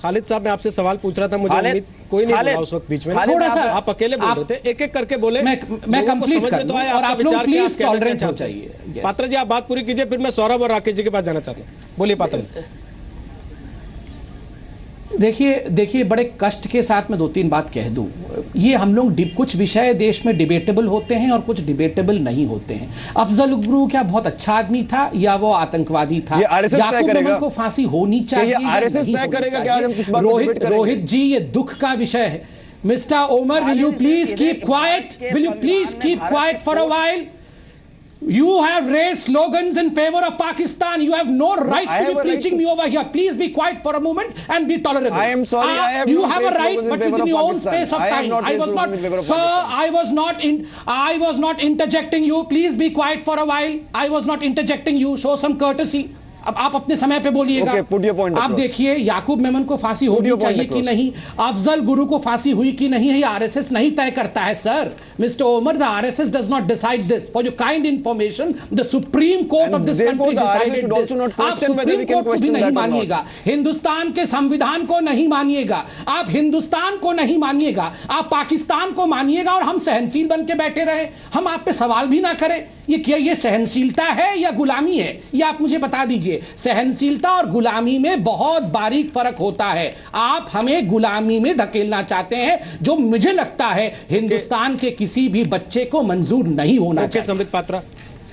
खालिद साहब, मैं आपसे सवाल पूछ रहा था, मुझे उम्मीद कोई नहीं बोला उस वक्त बीच में, थोड़ा सा आप अकेले बोल रहे थे, एक एक करके बोले, मैं कंप्लीट कर दूं और आप लोग प्लीज टॉलरेंट हो चाहिए। पात्रा जी आप बात पूरी कीजिए, फिर मैं सौरभ और राकेश जी के पास जाना चाहता हूँ। बोलिए पात्रा जी। देखिए बड़े कष्ट के साथ मैं दो तीन बात कह दूं। ये हम लोग कुछ विषय देश में डिबेटेबल होते हैं और कुछ डिबेटेबल नहीं होते हैं। अफजल गुरु क्या बहुत अच्छा आदमी था या वो आतंकवादी था? याकूब मेमन को फांसी होनी चाहिए, आरएसएस तय करेगा कि आज हम किस बात पर डिबेट करेंगे? रोहित जी, ये दुख का विषय है। Mister Omar, will you please keep quiet? Will you please keep quiet for a while? You have raised slogans in favor of Pakistan. You have no right to be preaching me over here. Please be quiet for a moment and be tolerable. I am sorry. I have you have a right, but within your own space of time. I was not, sir. I was not interjecting you. Please be quiet for a while. I was not interjecting you. Show some courtesy. अब आप अपने समय पे बोलिएगा। आप देखिए, याकूब मेमन को फांसी होनी चाहिए कि नहीं, अफजल गुरु को फांसी हुई कि नहीं, ये आरएसएस नहीं तय करता है sir. Mister Omar, the RSS does not decide this. For your kind information, the supreme court of this country decided this. आप सुप्रीम कोर्ट को भी नहीं मानिएगा, हिंदुस्तान के संविधान को नहीं मानिएगा, आप हिंदुस्तान को नहीं मानिएगा, आप पाकिस्तान को मानिएगा और हम सहनशील बन के बैठे रहे, हम आप पे सवाल भी ना करें। ये क्या, ये सहनशीलता है या गुलामी है? ये आप मुझे बता दीजिए। सहनशीलता और गुलामी में बहुत बारीक फर्क होता है। आप हमें गुलामी में धकेलना चाहते हैं, जो मुझे लगता है हिंदुस्तान के किसी भी बच्चे को मंजूर नहीं होना चाहिए। संबित पात्रा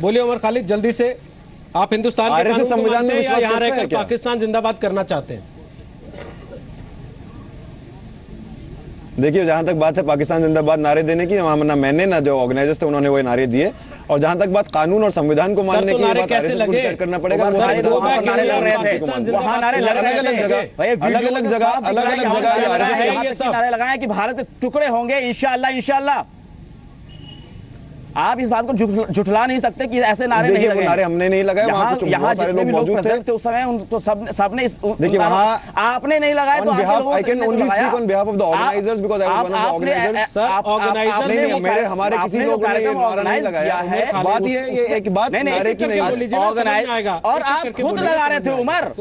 बोलिए। उमर खालिद जल्दी से, आप हिंदुस्तान के कानून को मानते हैं या यहां रहकर पाकिस्तान जिंदाबाद करना चाहते हैं? देखिए, जहां तक बात है पाकिस्तान जिंदाबाद नारे देने की, वहां ना मैंने ना जो ऑर्गेनाइजर्स थे उन्होंने वो नारे दिए। और जहां तक बात कानून और संविधान को मानने की, नारे कैसे लगे करना पड़ेगा। अलग अलग जगह नारे लगाए कि भारत के टुकड़े होंगे इंशाअल्लाह इंशाअल्लाह। आप इस बात को झुठला नहीं सकते कि ऐसे नारे नहीं लगे। नारे हमने नहीं लगाए, यहाँ जितने भी लोग प्रेजेंट थे उस समय तो सबने, देखिए वहाँ आपने नहीं लगाए तो I can only speak on behalf of the organizers because I was one of the organizers. Sir organizers मेरे हमारे किसी लोगों ने नारा नहीं लगाया है। बात ये एक बात नारे की नहीं, ऑर्गेनाइज, और आप खुद लगा रहे थे उमर,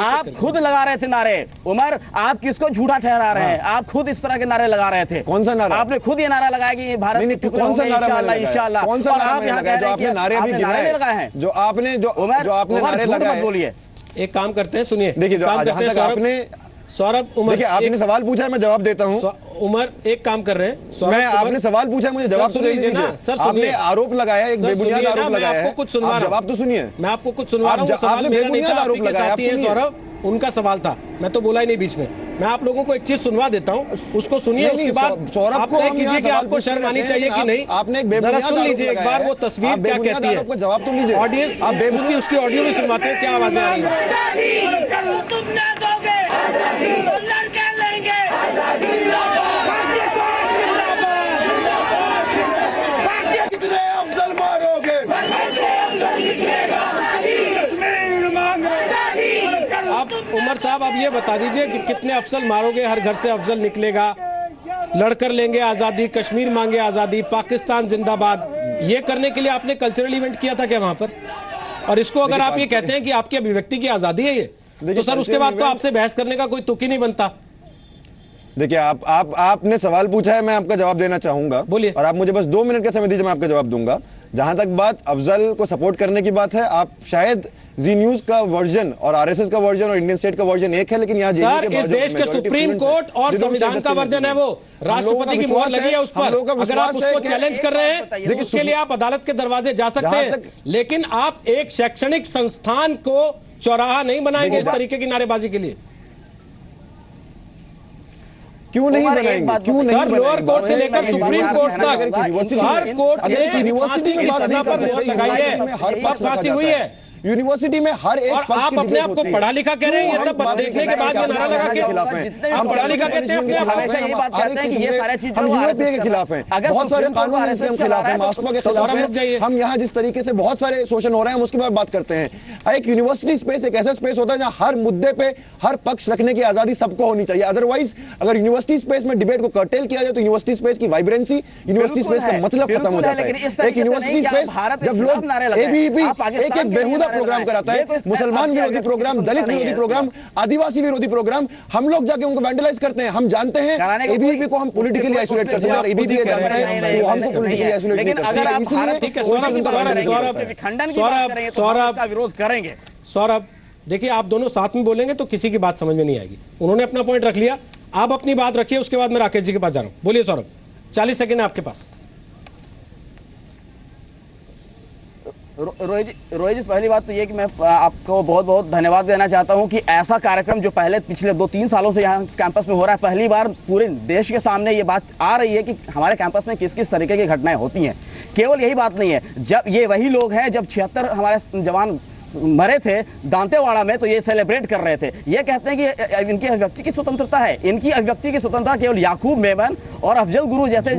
आप खुद लगा रहे थे नारे। उमर, आप किसको झूठा ठहरा रहे हैं? आप खुद इस तरह के नारे लगा रहे थे। कौन सा नारा? आपने खुद ये नारा लगाया कि भारत कौन सा नारा इंशाअल्लाह? कौन सा नारा मैंने लगाया? जो आपने नारे अभी गिनाए हैं, जो आपने नारे लगाए। बोलिए, एक काम करते हैं, सुनिए। देखिए, आपने सौरभ, उमर, देखिए आपने सवाल पूछा है, मैं जवाब देता हूं। उमर एक काम कर रहे हैं, मैं आपने सवाल पूछा है, मुझे जवाब तो दीजिए ना सर। आपने आरोप लगाया, एक बेबुनियाद आरोप लगाया है, कुछ सुनवा रहा हूं, जवाब तो सुनिए। मैं आपको कुछ सुनवा रहा हूं। सवाल मेरा नहीं था, आरोप लगाया सौरभ, उनका सवाल था, मैं तो बोला ही नहीं बीच में। मैं आप लोगों को एक चीज सुनवा देता हूं, उसको सुनिए, उसके बाद आप तय कीजिए कि आपको शर्म आनी चाहिए कि नहीं। आपने जरा सुन लीजिए एक बार वो तस्वीर क्या कहती है, जवाब तो लीजिए। ऑडियंस आप उसकी ऑडियो भी सुनवाते हैं, क्या आवाजें आ रही है। उमर साहब, अब ये बता दीजिए कितने अफसल मारोगे? हर घर से अफजल निकलेगा, लड़कर लेंगे आजादी, कश्मीर मांगे आजादी, पाकिस्तान जिंदाबाद। ये करने के लिए आपने कल्चरल इवेंट किया था क्या वहां पर? और इसको अगर आप ये कहते हैं कि आपकी अभिव्यक्ति की आजादी है ये, तो सर उसके बाद तो आपसे बहस करने का कोई तुक ही नहीं बनता। देखिए, आपने सवाल पूछा है, मैं आपका जवाब देना चाहूंगा। बोलिए। और आप मुझे बस 2 मिनट का समय दीजिए, मैं आपका जवाब दूंगा। जहां तक बात अफजल को सपोर्ट करने की बात है, आप शायद जी न्यूज का वर्जन और आरएसएस का वर्जन और इंडियन स्टेट का वर्जन एक है, लेकिन यहाँ सर इस देश के सुप्रीम कोर्ट और संविधान का वर्जन है, वो राष्ट्रपति की मोहर लगी है उस पर। अगर आप उसको चैलेंज कर रहे हैं, देखिए उसके लिए आप अदालत के दरवाजे जा सकते हैं, लेकिन आप एक शैक्षणिक संस्थान को चौराहा नहीं बनाएंगे इस तरीके की नारेबाजी के लिए। क्यों नहीं बनाएंगे? क्यों नहीं? सर लोअर कोर्ट से लेकर सुप्रीम कोर्ट तक हर कोर्ट ने फांसी की सजा पर मोहर लगाई है, अब फांसी हुई है यूनिवर्सिटी में हर एक। और आप अपने आप को पढ़ा लिखा कह रहे हैं, ये सब देखने के बाद ये नारा लगा के आप पढ़ा लिखा कहते हैं अपने आप? हमेशा यही बात कहते हैं कि ये सारी चीजें हम यूएपीए के खिलाफ हैं, बहुत सारे कानून के खिलाफ हैं, मास्को के खिलाफ हैं। हम यहाँ जिस तरीके से बहुत सारे शोषण हो रहे हैं हम उसके बारे में बात करते हैं। एक यूनिवर्सिटी स्पेस एक ऐसा स्पेस होता है जहां हर मुद्दे पे हर पक्ष रखने की आजादी सबको होनी चाहिए। अदरवाइज अगर यूनिवर्सिटी स्पेस में डिबेट को कर्टेल किया जाए तो यूनिवर्सिटी स्पेस की वाइब्रेंसी, यूनिवर्सिटी स्पेस का मतलब खत्म हो जाता है। एक यूनिवर्सिटी स्पेस जब लोग एबीवीपी एक बेहुदा प्रोग्राम कराता है, मुसलमान विरोधी प्रोग्राम, दलित विरोधी प्रोग्राम, आदिवासी विरोधी प्रोग्राम, हम लोग जाके उनको वैंडलाइज करते हैं। हम जानते हैं एबीवीपी को हम पॉलिटिकली आइसोलेट कर सकते हैं और एबीवीपी जानता है वो हमको पॉलिटिकली आइसोलेट नहीं कर सकते। इसलिए सौरभ विरोध करेंगे। सौरभ देखिए, आप दोनों साथ में बोलेंगे तो किसी की बात समझ में नहीं आएगी। उन्होंने अपना पॉइंट रख लिया, आप अपनी बात रखिए, उसके बाद मैं राकेश जी के पास जा रहा हूं। बोलिए सौरभ, 40 सेकंड है आपके पास। रोहित जी, पहली बात तो ये कि मैं आपको बहुत बहुत धन्यवाद देना चाहता हूं कि ऐसा कार्यक्रम जो पहले पिछले 2-3 सालों से यहाँ कैंपस में हो रहा है, पहली बार पूरे देश के सामने ये बात आ रही है कि हमारे कैंपस में किस किस तरीके की घटनाएं होती हैं। केवल यही बात नहीं है, जब ये वही लोग हैं, जब 76 हमारे जवान मरे थे दांतेवाड़ा में तो ये सेलिब्रेट कर रहे थे। ये कहते हैं कि इनकी अभिव्यक्ति की स्वतंत्रता है। इनकी अभिव्यक्ति की स्वतंत्रता केवल याकूब मेमन और अफजल गुरु जैसे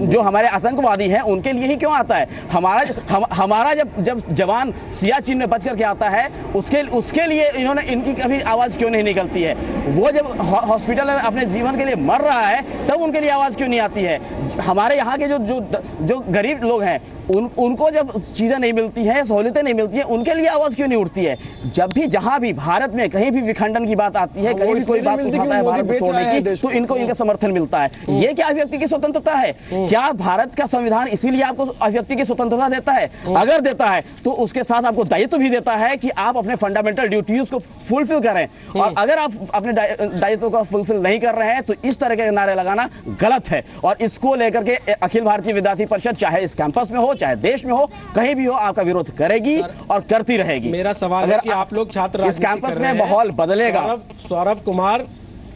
जो हमारे आतंकवादी हैं उनके लिए ही क्यों आता है? हमारा जब जवान सियाचिन में बच करके आता है उसके लिए इनकी कभी आवाज क्यों नहीं निकलती है? वो जब हॉस्पिटल में अपने जीवन के लिए मर रहा है तब उनके लिए आवाज क्यों नहीं आती है? हमारे यहाँ के जो गरीब लोग हैं उनको जब चीजें नहीं मिलती हैं, सहूलियतें नहीं मिलती हैं, उनके लिए आवाज क्यों नहीं उठती है? जब भी जहां भी भारत में कहीं भी विखंडन की बात आती है, कहीं भी कोई बात उठाता है भारत को तोड़ने की, तो इनको इनका समर्थन मिलता है। ये क्या अभिव्यक्ति की स्वतंत्रता है? क्या भारत का संविधान इसीलिए आपको अभिव्यक्ति की स्वतंत्रता देता है? अगर देता है तो उसके साथ आपको दायित्व भी देता है कि आप अपने फंडामेंटल ड्यूटीज को फुलफिल करें। और अगर आप अपने दायित्व को फुलफिल नहीं कर रहे हैं तो इस तरह के नारे लगाना गलत है। और इसको लेकर के अखिल भारतीय विद्यार्थी परिषद चाहे इस कैंपस में हो, चाहे देश में हो, कहीं भी हो, आपका विरोध करेगी और करती रहेगी। मेरा सवाल है कि आप लोग छात्र इस कैंपस में माहौल बदलेगा। सौरभ कुमार,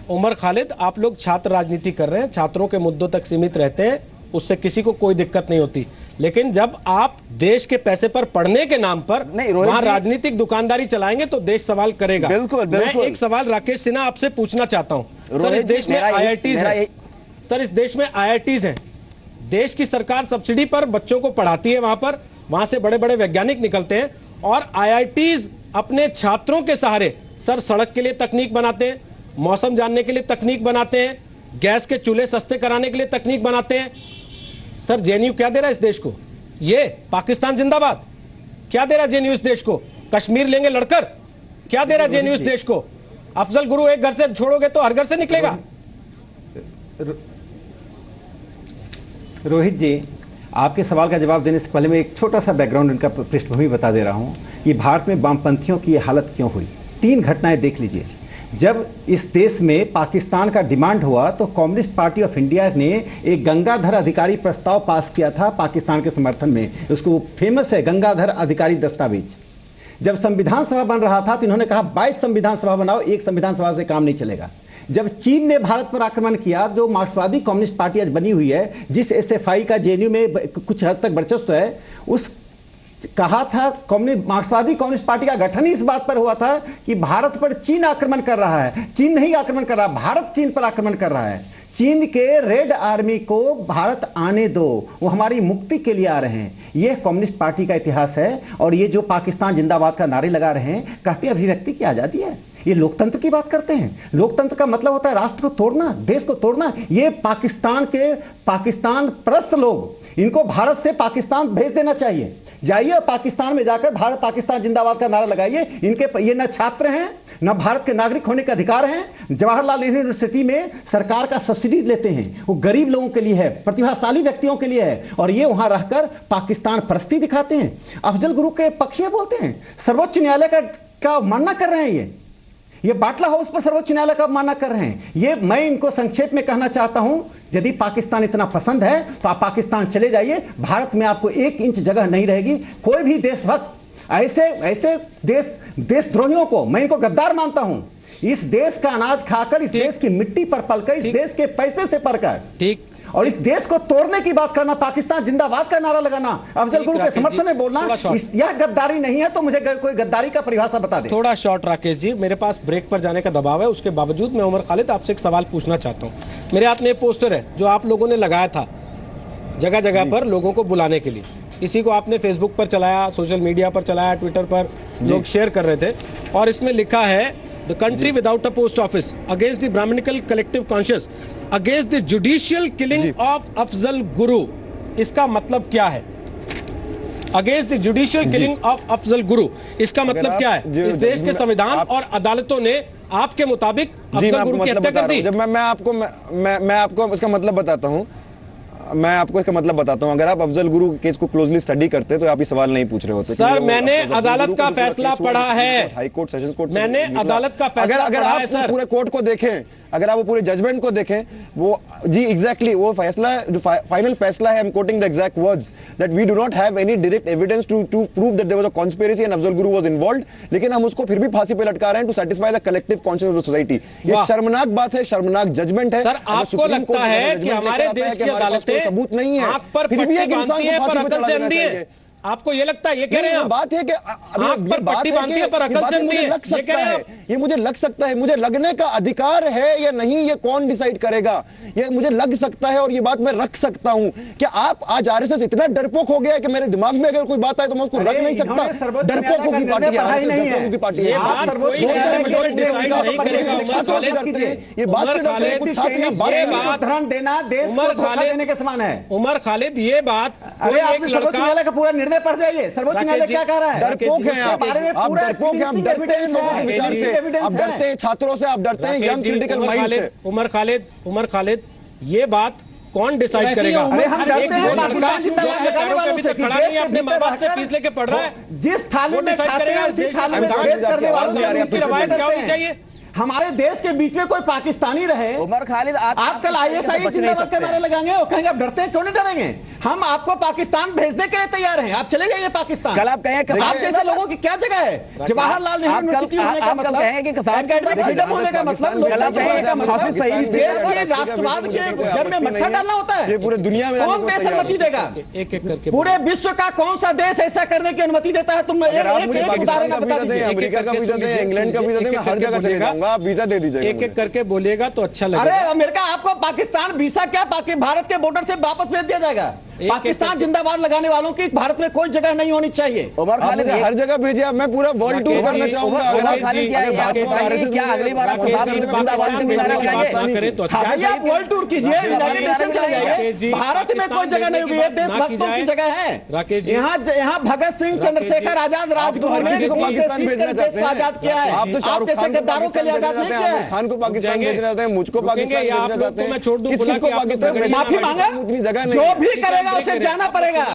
उमर खालिद, आप लोग छात्र राजनीति कर रहे हैं, छात्रों के मुद्दों तक सीमित रहते हैं, उससे किसी को कोई दिक्कत नहीं होती। लेकिन जब आप देश के पैसे पर पढ़ने के नाम पर वहां राजनीतिक दुकानदारी चलाएंगे तो देश सवाल करेगा। बिल्कुल। मैं एक सवाल राकेश सिन्हा आपसे पूछना चाहता हूं। सर, इस देश में IITs हैं। सर, इस देश में IITs हैं। देश की सरकार सब्सिडी पर बच्चों को पढ़ाती है, वहां से बड़े बड़े वैज्ञानिक निकलते हैं। और IITs अपने छात्रों के सहारे सर सड़क के लिए तकनीक बनाते हैं, मौसम जानने के लिए तकनीक बनाते हैं, गैस के चूल्हे सस्ते कराने के लिए तकनीक बनाते हैं। सर, JNU क्या दे रहा है इस देश को? ये पाकिस्तान जिंदाबाद क्या दे रहा है JNU इस देश को? कश्मीर लेंगे लड़कर क्या दे रहा है JNU इस देश को? अफजल गुरु एक घर से छोड़ोगे तो हर घर से निकलेगा। रोहित जी, आपके सवाल का जवाब देने से पहले मैं एक छोटा सा बैकग्राउंड इनका पृष्ठभूमि बता दे रहा हूं कि भारत में वामपंथियों की ये हालत क्यों हुई। 3 घटनाएं देख लीजिए। जब इस देश में पाकिस्तान का डिमांड हुआ तो कम्युनिस्ट पार्टी ऑफ इंडिया ने एक गंगाधर अधिकारी प्रस्ताव पास किया था पाकिस्तान के समर्थन में। उसको फेमस है गंगाधर अधिकारी दस्तावेज। जब संविधान सभा बन रहा था तो इन्होंने कहा 22 संविधान सभा बनाओ, एक संविधान सभा से काम नहीं चलेगा। जब चीन ने भारत पर आक्रमण किया, जो मार्क्सवादी कम्युनिस्ट पार्टी आज बनी हुई है, जिस SFI का JNU में कुछ हद तक वर्चस्व है, उस कहा था मार्क्सवादी कम्युनिस्ट पार्टी का गठन ही इस बात पर हुआ था कि भारत पर चीन आक्रमण कर रहा है। चीन नहीं आक्रमण कर रहा, भारत चीन पर आक्रमण कर रहा है। चीन के रेड आर्मी को भारत आने दो, वो हमारी मुक्ति के लिए आ रहे हैं। यह कम्युनिस्ट पार्टी का इतिहास है। और ये जो पाकिस्तान जिंदाबाद का नारे लगा रहे हैं, कहते हैं अभिव्यक्ति की आजादी है। ये लोकतंत्र की बात करते हैं। लोकतंत्र का मतलब होता है राष्ट्र को तोड़ना, देश को तोड़ना। ये पाकिस्तान परस्त लोग, इनको भारत से पाकिस्तान भेज देना चाहिए। जाइए पाकिस्तान में जाकर भारत पाकिस्तान जिंदाबाद का नारा लगाइए। इनके ये न छात्र हैं, न भारत के नागरिक होने के अधिकार हैं। जवाहरलाल नेहरू यूनिवर्सिटी में सरकार का सब्सिडी लेते हैं, वो गरीब लोगों के लिए है, प्रतिभाशाली व्यक्तियों के लिए है। और ये वहां रहकर पाकिस्तान परस्ती दिखाते हैं, अफजल गुरु के पक्ष में बोलते हैं, सर्वोच्च न्यायालय का मानना कर रहे हैं। ये बाटला हाउस पर सर्वोच्च न्यायालय का मानना कर रहे हैं। ये मैं इनको संक्षेप में कहना चाहता हूं, यदि पाकिस्तान इतना पसंद है तो आप पाकिस्तान चले जाइए। भारत में आपको 1 इंच जगह नहीं रहेगी। कोई भी देशभक्त ऐसे देशद्रोहियों को, मैं इनको गद्दार मानता हूं। इस देश का अनाज खाकर, इस देश की मिट्टी पर पलकर, इस देश के पैसे से पढ़कर, ठीक, और इस देश को तोड़ने की बात करना, पाकिस्तान जिंदाबाद का नारा लगाना, अफजल गुरु के समर्थन में बोलना, यह गद्दारी नहीं है। तो मुझे कोई गद्दारी का परिभाषा बता दे। थोड़ा शॉर्ट राकेश जी, मेरे पास ब्रेक पर जाने का दबाव है, उसके बावजूद मैं उमर खालिद आपसे एक सवाल पूछना चाहता हूं। मेरे हाथ में पोस्टर है जो आप लोगों ने लगाया था जगह जगह पर लोगों को बुलाने के लिए। इसी को आपने फेसबुक पर चलाया, सोशल मीडिया पर चलाया, ट्विटर पर लोग शेयर कर रहे थे, और इसमें लिखा है the country without a post office against the brahmanical collective conscious against the judicial killing of Afzal Guru. इसका मतलब क्या है? Against the judicial killing of Afzal Guru, इसका मतलब क्या है? इस देश के संविधान और अदालतों ने आपके मुताबिक अफजल गुरु की हत्या कर दी। जब मैं आपको इसका मतलब बताता हूं, मैं आपको इसका मतलब बताता हूं। अगर आप अफजल गुरु के केस को क्लोजली स्टडी करते तो आप ये सवाल नहीं पूछ रहे होते। सर मैंने अदालत का फैसला पढ़ा है, हाई कोर्ट, सेशंस कोर्ट, मैंने अदालत का फैसला पढ़ा है सर। पूरे कोर्ट को देखें, अगर आप वो पूरे जजमेंट को देखें, वो जी एग्जैक्टली वो फैसला, जो फाइनल फैसला है, I am quoting the exact words, that we do not have any direct evidence to prove that there was a conspiracy and Afzal Guru was involved, लेकिन हम उसको फिर भी फांसी पे लटका रहे हैं to satisfy the collective conscious of the society. ये शर्मनाक बात है, शर्मनाक जजमेंट है। सर आपको लगता है कि हमारे देश की अदालतें सबूत नहीं है, आंख पर फिर भी पट्टी बांधती है पर अकल से अंधी है? आपको ये लगता है? ये कह रहे हैं बात है कि आंख पर पट्टी बांधती है पर अकल से अंधी है, ये कह रहे हैं? ये मुझे लग सकता है, मुझे लगने का अधिकार है या नहीं, ये कौन डिसाइड करेगा? ये मुझे लग सकता है और ये बात मैं रख सकता हूं कि आप आज आरएसएस इतना डरपोक हो गया है कि मेरे दिमाग में अगर कोई बात आए तो मैं उसको रख नहीं सकता। डरपोकों की पार्टी है, डरपोकों की पार्टी है। ये बात कोई डिसाइड नहीं करेगा। उमर खालिद, ये बात से डरते हैं कुछ छात्र यहाँ बात ये नहीं बात उदाहरण देना देश को धोखा देने के समान है। उमर खालिद, ये बात अरे आप सर्वोच्च न्यायालय का पूरा निर्णय पढ़ जाइए। सर्वोच्च न्यायालय क्या कह रहा है? डरपोक हैं आप, बारे में आप पूरा डरपोक हैं, आप डरते हैं लोगों के विचार से, आप डरते हैं छात्रों से, आप डरते हैं यंग क्रिटिकल माइंड से। उमर खालिद, ये बात कौन डिसाइड करेगा? अरे हम डरते एक हैं वो लड़का पाकिस्तान जो जिंदाबाद अपने पैरों पे अभी तक खड़ा नहीं है, अपने माँ बाप से फीस लेके पढ़ रहा है, जिस थाली वो में डिसाइड खाते करेगा हैं इस उसी देश का थाली में संविधान भेद करने वालों की की रवायत क्या होनी चाहिए? हमारे देश के बीच में कोई पाकिस्तानी रहे, उमर खालिद आप कल आईएसआई जिंदाबाद का नारा लगाएंगे और कहेंगे आप डरते हैं, क्यों नहीं डरेंगे? हम आपको पाकिस्तान भेजने के लिए तैयार हैं, आप चले जाइए पाकिस्तान। कल आप कहें आप जैसे लोगों की क्या जगह है? जवाहरलाल नेहरू यूनिवर्सिटी होने का मतलब, एकेडमिक फ्रीडम होने का मतलब, लोकतंत्र होने का मतलब, इस देश के राष्ट्रवाद के जड़ में मट्ठा डालना होता है। ये पूरे दुनिया में कौन देश अनुमति देगा? एक एक करके पूरे विश्व का कौन सा देश ऐसा करने की अनुमति देता है? तुम एक उदाहरण बता दीजिए। अमेरिका का वीजा दें, इंग्लैंड का वीजा दें, मैं हर जगह चले जाऊंगा, आप वीजा दे दीजिए। एक एक करके बोलिएगा तो अच्छा अरे लगेगा। अमेरिका आपको पाकिस्तान वीसा क्या भारत के बॉर्डर से वापस भेज दिया जाएगा? पाकिस्तान जिंदाबाद लगाने वालों की भारत में कोई जगह नहीं होनी चाहिए। उमर खालिद हर जगह भेजिए, मैं पूरा वर्ल्ड टूर करना चाहूंगा। उमर खालिद क्या अगली बार आप जिंदाबाद के नारा लगाएंगे? तो अच्छा आइए आप वर्ल्ड टूर कीजिए, यूनाइटेड नेशन चले जाइए। भारत में कोई जगह नहीं होगी, ये देशभक्तों की जगह है। यहाँ भगत सिंह, चंद्रशेखर आजाद राजगुरु ने आजाद किया है। आप तो शाहरुख खान को गद्दारों के लिए आजाद नहीं किया है। खान को पाकिस्तान भेजना चाहते हैं, मुझको पाकिस्तान भेजना चाहते हैं। मैं छोड़ दूं, किसको पाकिस्तान? माफी मांगा, उतनी जगह नहीं, जो भी करेगा उसे जाना पड़ेगा।